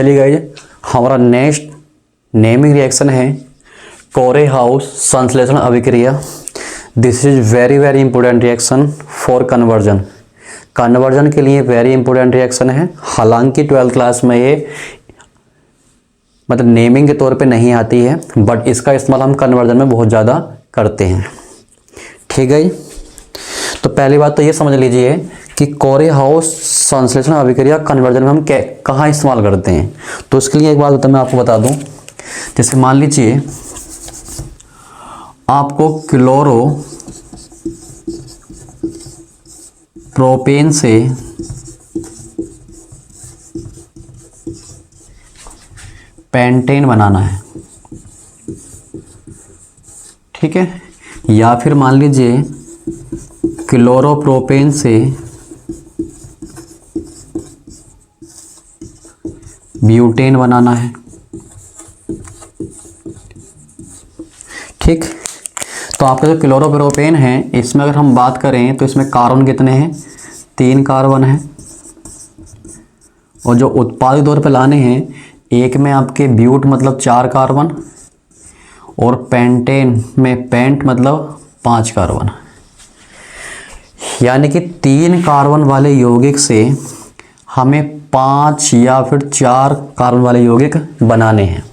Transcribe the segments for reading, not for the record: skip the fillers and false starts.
चलिए गाइस, हमारा next naming reaction है कोरेहाउस संश्लेषण अभिक्रिया। This is very important reaction for conversion. Conversion के लिए वेरी इंपॉर्टेंट रिएक्शन है। हालांकि 12th क्लास में ये मतलब नेमिंग के तौर पे नहीं आती है, बट इसका इस्तेमाल हम कन्वर्जन में बहुत ज़्यादा करते हैं। ठीक है, तो पहली बात तो ये समझ लीजिए कि कोरेहाउस संश्लेषण अभिक्रिया कन्वर्जन में हम कहाँ इस्तेमाल करते हैं। तो उसके लिए एक बात मैं आपको बता दूं, जैसे मान लीजिए आपको क्लोरो प्रोपेन से पेंटेन बनाना है, ठीक है, या फिर मान लीजिए क्लोरोप्रोपेन से ब्यूटेन बनाना है। ठीक, तो आपका जो क्लोरोप्रोपेन है इसमें अगर हम बात करें तो इसमें कार्बन कितने हैं, 3 कार्बन हैं। और जो उत्पादित तौर पे लाने हैं, एक में आपके ब्यूट मतलब 4 कार्बन और पेंटेन में पेंट मतलब 5 कार्बन। यानी कि 3 कार्बन वाले यौगिक से हमें 5 या फिर 4 कार्बन वाले यौगिक बनाने हैं।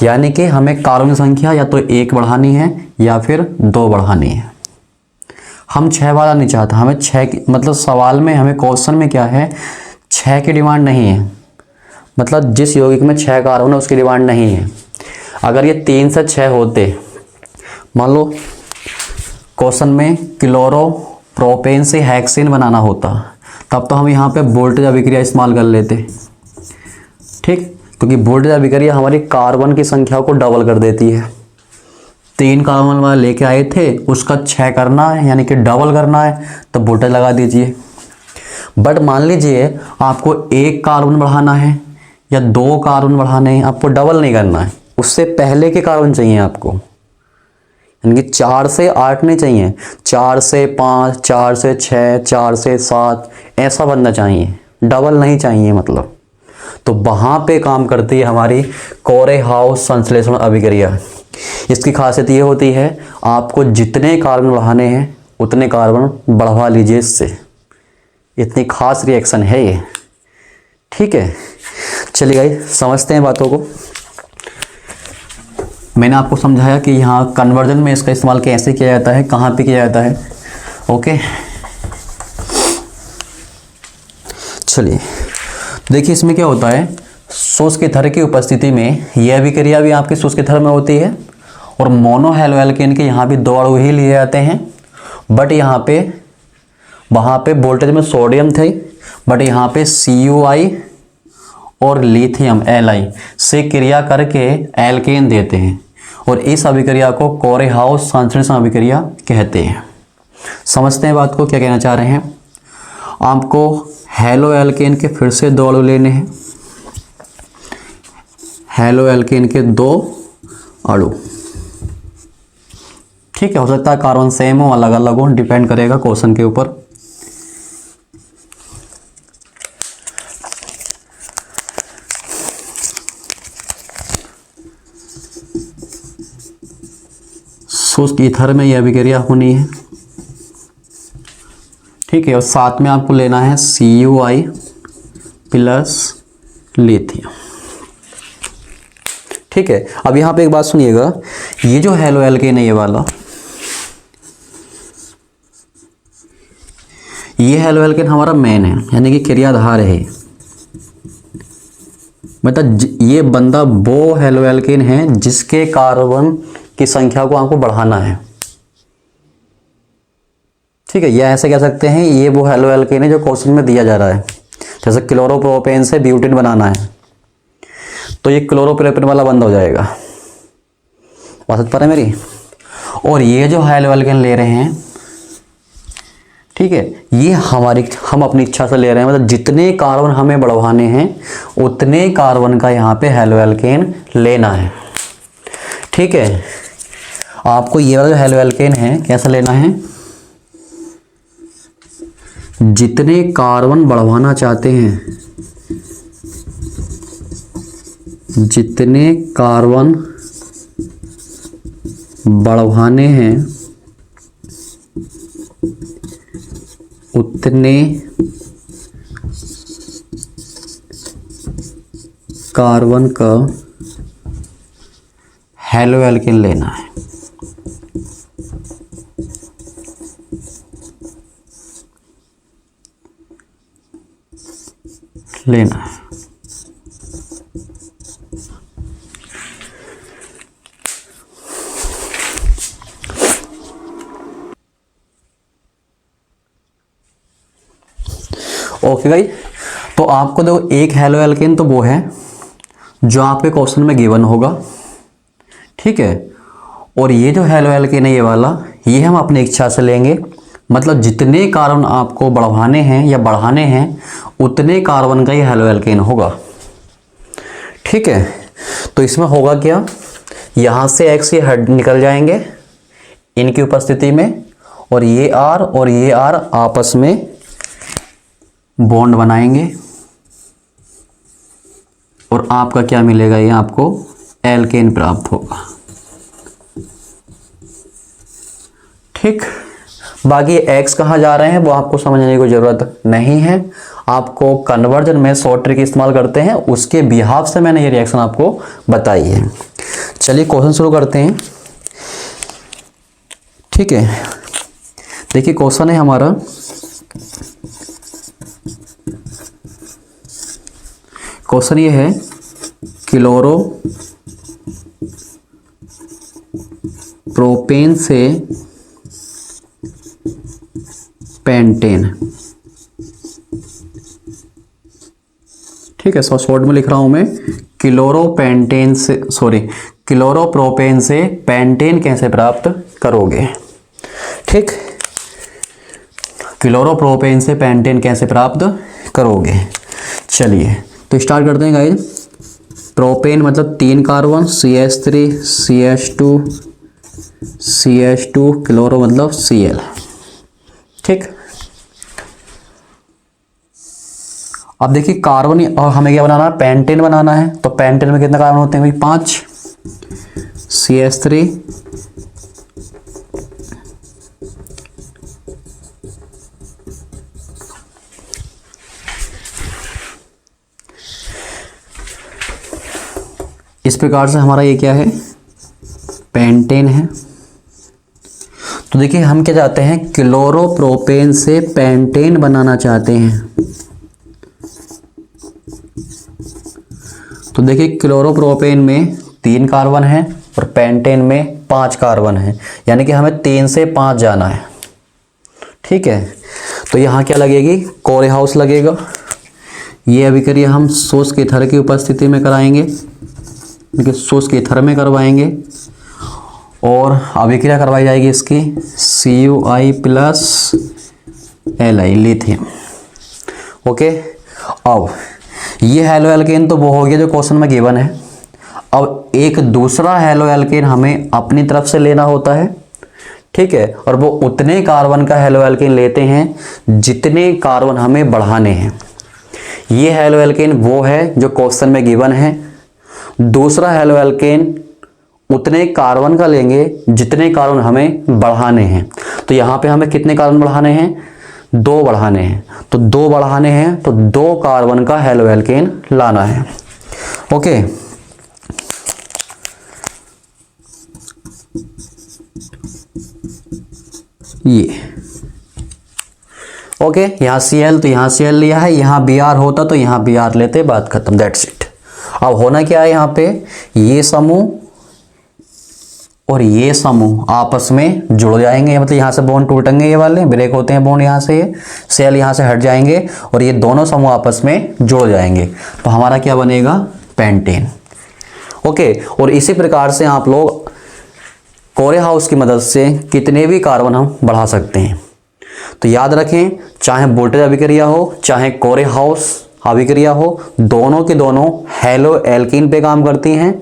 यानी कि हमें कार्बन की संख्या या तो 1 बढ़ानी है या फिर 2 बढ़ानी है। हम 6 वाला नहीं चाहते, हमें 6 मतलब सवाल में हमें क्वेश्चन में क्या है, 6 की डिमांड नहीं है। मतलब जिस यौगिक में 6 कार्बन है उसकी डिमांड नहीं है। अगर ये 3 से 6 होते, मान लो क्वेश्चन में क्लोरो प्रोपेन से हेक्सेन बनाना होता, तब तो हम यहाँ पे वोल्टेज अभिक्रिया इस्तेमाल कर लेते। ठीक, क्योंकि वोल्टेज अभिक्रिया हमारी कार्बन की संख्या को डबल कर देती है। 3 कार्बन वाला लेके आए थे, उसका 6 करना है, यानी कि डबल करना है, तो वोल्टेज लगा दीजिए। बट मान लीजिए आपको 1 कार्बन बढ़ाना है या 2 कार्बन बढ़ाने हैं, आपको डबल नहीं करना है, उससे पहले के कार्बन चाहिए आपको। यानी कि 4 से 8 नहीं चाहिए, 4 से 5, 4 से 6, 4 से 7 ऐसा बनना चाहिए, डबल नहीं चाहिए मतलब। तो वहाँ पे काम करती है हमारी कोरेहाउस संश्लेषण अभिक्रिया। इसकी खासियत ये होती है, आपको जितने कार्बन बढ़ाने हैं उतने कार्बन बढ़वा लीजिए इससे। इतनी खास रिएक्शन है ये। ठीक है, चलिए गाइस समझते हैं बातों को। मैंने आपको समझाया कि यहाँ कन्वर्जन में इसका इस्तेमाल कैसे किया जाता है, कहाँ पे किया जाता है। ओके, चलिए देखिए इसमें क्या होता है, शुष्क ईथर की उपस्थिति में यह अभिक्रिया भी आपकी शुष्क ईथर में होती है और मोनोहैलोएल्केन के यहाँ भी 2 अणु ही लिए जाते हैं। बट यहाँ पे वहाँ पे वोल्टेज में सोडियम थे, बट यहाँ पे CuI और लिथियम Li से क्रिया करके एल्केन देते हैं, और इस अभिक्रिया को कोरेहाउस संश्लेषण अभिक्रिया कहते हैं। समझते हैं बात को, क्या कहना चाह रहे हैं। आपको हेलो एल्केन के फिर से 2 अणु लेने हैं, हेलो एल्केन के 2 अणु। ठीक है, हो सकता है कार्बन सेम हो अलग अलग हो, डिपेंड करेगा क्वेश्चन के ऊपर। शुष्क ईथर में यह अभिक्रिया होनी है। ठीक है, और साथ में आपको लेना है CuI प्लस लिथियम। ठीक है, अब यहाँ पे एक बात सुनिएगा, ये जो हेलो एल्केन है ये वाला, ये हेलो एल्केन हमारा मेन है, यानी कि क्रियाधार है। मतलब ये बंदा वो हेलो एल्केन है जिसके कार्बन की संख्या को आपको बढ़ाना है। ठीक है, या ऐसे कह सकते हैं ये वो हेलो एल्केन है जो क्वेश्चन में दिया जा रहा है। जैसे क्लोरोप्रोपेन से ब्यूटेन बनाना है, तो ये क्लोरोप्रोपेन वाला बंद हो जाएगा। बात समझ पा रहे हैं मेरी। और ये जो हेलो एल्केन ले रहे हैं, ठीक है, ये हम अपनी इच्छा से ले रहे हैं। मतलब जितने कार्बन हमें बढ़वाने हैं उतने कार्बन का यहाँ पे हेलो एल्केन लेना है। ठीक है, आपको ये वाला जो हेलो एल्केन है कैसा लेना है, जितने कार्बन बढ़वाना चाहते हैं जितने कार्बन बढ़ाने हैं उतने कार्बन का हेलोएल्केन लेना है। ओके भाई, तो आपको देखो एक हेलोएल्केन तो वो है जो आपके क्वेश्चन में गिवन होगा, ठीक है। और ये जो हेलोएल्केन है ये वाला, ये हम अपनी इच्छा से लेंगे। मतलब जितने कार्बन आपको बढ़ाने हैं या बढ़ाने हैं उतने कार्बन का ये हेलोएल्केन होगा, ठीक है। तो इसमें होगा क्या, यहाँ से X ये हट निकल जाएंगे इनकी उपस्थिति में, और ये R आपस में बॉन्ड बनाएंगे, और आपका क्या मिलेगा, ये आपको एल्केन प्राप्त होगा, ठीक। बाकी X कहाँ जा रहे हैं वो आपको समझने की जरूरत नहीं है, आपको कन्वर्जन में शॉर्ट ट्रिक इस्तेमाल करते हैं, उसके बिहाफ से मैंने ये रिएक्शन आपको बताई है। चलिए क्वेश्चन शुरू करते हैं, ठीक है। देखिए क्वेश्चन है हमारा, क्वेश्चन ये है क्लोरो प्रोपेन से पेंटेन, ठीक है। शॉर्ट में लिख रहा हूं मैं, क्लोरोपेंटेन से क्लोरोप्रोपेन से पेंटेन कैसे प्राप्त करोगे, ठीक। क्लोरोप्रोपेन से पेंटेन कैसे प्राप्त करोगे, चलिए तो स्टार्ट करते हैं गाइस। प्रोपेन मतलब 3 carbon, CH3 CH2 CH2, chloro मतलब Cl, ठीक। अब देखिए कार्बन, और हमें क्या बनाना है, पेंटेन बनाना है। तो पेंटेन में कितने कार्बन होते हैं भाई, 5, CH3 इस प्रकार से हमारा ये क्या है, पेंटेन है। तो देखिए हम क्या चाहते हैं, क्लोरोप्रोपेन से पेंटेन बनाना चाहते हैं। तो देखिए क्लोरोप्रोपेन में 3 कार्बन है और पेंटेन में 5 कार्बन है, यानी कि हमें 3 से 5 जाना है, ठीक है। तो यहाँ क्या लगेगी, कोरे हाउस लगेगा। ये अभी करिए हम शुष्क ईथर की उपस्थिति में कराएंगे, देखिए शुष्क ईथर में करवाएंगे, और अभिक्रिया करवाई जाएगी इसकी CuI plus Li, lithium, okay. अब ये हेलोएल्केन तो वो हो गया जो क्वेश्चन में गिवन है। अब एक दूसरा हेलोएल्केन हमें अपनी तरफ से लेना होता है, ठीक है। और वो उतने कार्बन का हेलोएल्केन लेते हैं जितने कार्बन हमें बढ़ाने हैं। ये हेलोएल्केन वो है जो क्वेश्चन में गिवन है। दूसरा हेलोएल्केन उतने कार्बन का लेंगे जितने कार्बन हमें बढ़ाने हैं। तो यहाँ पे हमें कितने कार्बन बढ़ाने हैं, 2 बढ़ाने हैं। तो 2 बढ़ाने हैं तो 2 कार्बन का हेलोएल्केन लाना है, ओके। ये ओके, यहाँ Cl तो यहाँ Cl लिया है, यहाँ Br होता तो यहाँ Br लेते, बात खत्म, दैट्स इट। अब होना क्या है, यहाँ पे ये समूह और ये समूह आपस में जुड़ जाएंगे, मतलब यहाँ से बॉन्ड टूटेंगे, ये वाले ब्रेक होते हैं बॉन्ड, यहाँ से ये सेल यहाँ से हट जाएंगे और ये दोनों समूह आपस में जुड़ जाएंगे। तो हमारा क्या बनेगा, पेंटेन, ओके। और इसी प्रकार से आप लोग कोरे हाउस की मदद से कितने भी कार्बन हम बढ़ा सकते हैं। तो याद रखें, चाहे वोल्टेज अभिक्रिया हो चाहे कोरे हाउस अभिक्रिया हो, दोनों के दोनों हेलोएल्केन पे काम करती हैं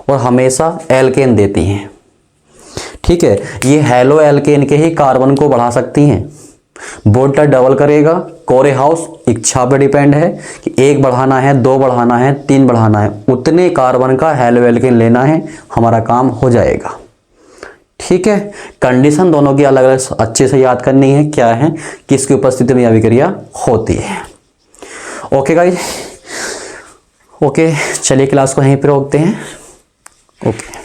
और हमेशा एल्केन देती हैं, ठीक है। ये हेलोएल्केन के ही कार्बन को बढ़ा सकती हैं, वोल्टा डबल करेगा। कोरे हाउस इच्छा पर डिपेंड है कि 1 बढ़ाना है, 2 बढ़ाना है, 3 बढ़ाना है, उतने कार्बन का हेलोएल्केन लेना है, हमारा काम हो जाएगा। ठीक है, कंडीशन दोनों की अलग अलग अच्छे से याद करनी है, क्या है, किसकी उपस्थिति में यह अभिक्रिया होती है। ओके गाइस, ओके चलिए क्लास को यहीं पे रोकते हैं। ओके।